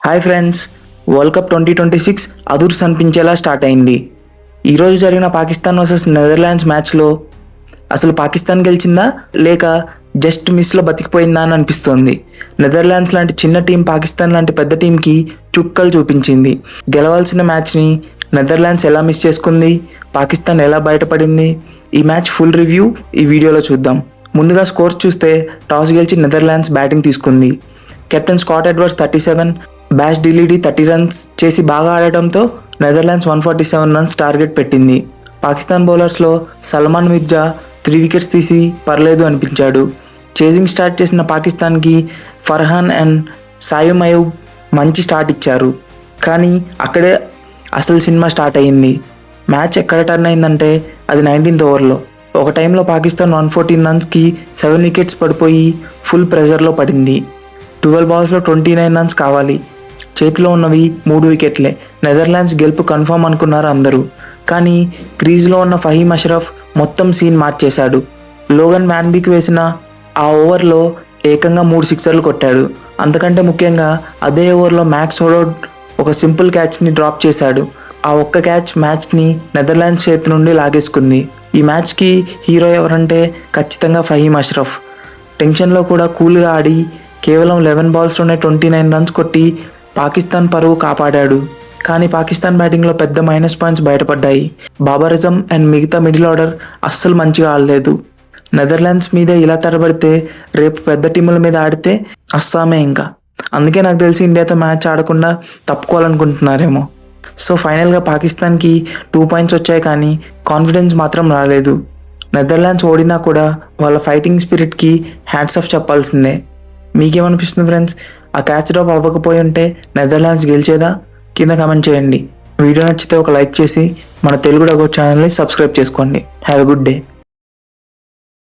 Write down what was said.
Hi friends, world cup 2026 అదుర్స్ అనిపించేలా start అయింది. ఈరోజు జరిగిన పాకిస్తాన్ వర్సెస్ నెదర్లాండ్స్ మ్యాచ్లో అసలు పాకిస్తాన్ గెలిచిందా లేక జస్ట్ మిస్లో బతికిపోయిందా అని అనిపిస్తోంది. నెదర్లాండ్స్ లాంటి చిన్న టీం పాకిస్తాన్ లాంటి పెద్ద టీంకి చుక్కలు చూపించింది. గెలవాల్సిన మ్యాచ్ని నెదర్లాండ్స్ ఎలా మిస్ చేసుకుంది, పాకిస్తాన్ ఎలా బయటపడింది, ఈ మ్యాచ్ ఫుల్ రివ్యూ ఈ వీడియోలో చూద్దాం. ముందుగా స్కోర్స్ చూస్తే టాస్ గెలిచి నెదర్లాండ్స్ బ్యాటింగ్ తీసుకుంది. Captain Scott Edwards 37, Bas de Leede 30 runs చేసి బాగా ఆడటంతో నెదర్లాండ్స్ 147 రన్స్ టార్గెట్ పెట్టింది. పాకిస్తాన్ బౌలర్స్లో సల్మాన్ మిర్జా 3 వికెట్స్ తీసి పర్లేదు అనిపించాడు. చేజింగ్ స్టార్ట్ చేసిన పాకిస్తాన్కి ఫర్హాన్ అండ్ సాయిమ్ అయూబ్ మంచి స్టార్ట్ ఇచ్చారు. కానీ అక్కడే అసలు సినిమా స్టార్ట్ అయ్యింది. మ్యాచ్ ఎక్కడ టర్న్ అయిందంటే అది 19th ఓవర్లో. ఒక టైంలో పాకిస్తాన్ 114 రన్స్కి 7 వికెట్స్ పడిపోయి ఫుల్ ప్రెజర్లో పడింది. 12 balls 29 రన్స్ కావాలి. చేతిలో ఉన్నవి 3 వికెట్లే. నెదర్లాండ్స్ గెలుపు కన్ఫర్మ్ అనుకున్నారు అందరూ. కానీ క్రీజ్లో ఉన్న ఫహీమ్ అష్రఫ్ మొత్తం సీన్ మార్చేశాడు. లోగన్ మ్యాన్బీకి వేసిన ఆ ఓవర్లో ఏకంగా 3 సిక్సర్లు కొట్టాడు. అంతకంటే ముఖ్యంగా అదే ఓవర్లో మ్యాక్స్ హోడోడ్ ఒక సింపుల్ క్యాచ్ని డ్రాప్ చేశాడు. ఆ ఒక్క క్యాచ్ మ్యాచ్ని నెదర్లాండ్స్ చేతి నుండి లాగేసుకుంది. ఈ మ్యాచ్కి హీరో ఎవరంటే ఖచ్చితంగా ఫహీమ్ అష్రఫ్. టెన్షన్లో కూడా కూల్గా ఆడి కేవలం 11 balls 29 రన్స్ కొట్టి పాకిస్తాన్ పరువు కాపాడాడు. కానీ పాకిస్తాన్ బ్యాటింగ్లో పెద్ద మైనస్ పాయింట్స్ బయటపడ్డాయి. బాబర్ అజం అండ్ మిగతా మిడిల్ ఆర్డర్ అస్సలు మంచిగా ఆడలేదు. నెదర్లాండ్స్ మీద ఇలా తడబడితే రేపు పెద్ద టీముల మీద ఆడితే అస్సామే ఇంకా. అందుకే నాకు తెలిసి ఇండియాతో మ్యాచ్ ఆడకుండా తప్పుకోవాలనుకుంటున్నారేమో. సో ఫైనల్గా పాకిస్తాన్కి 2 points వచ్చాయి, కానీ కాన్ఫిడెన్స్ మాత్రం రాలేదు. నెదర్లాండ్స్ ఓడినా కూడా వాళ్ళ ఫైటింగ్ స్పిరిట్కి హ్యాట్స్ ఆఫ్ చెప్పాల్సిందే. మీకేమనిపిస్తుంది ఫ్రెండ్స్? ఆ క్యాచ్ డ్రాప్ అవ్వకపోయి ఉంటే నెదర్లాండ్స్ గెలిచేదా? కింద కామెంట్ చేయండి. వీడియో నచ్చితే ఒక లైక్ చేసి మన తెలుగు డగౌట్ ఛానల్ని సబ్స్క్రైబ్ చేసుకోండి. Have a good day.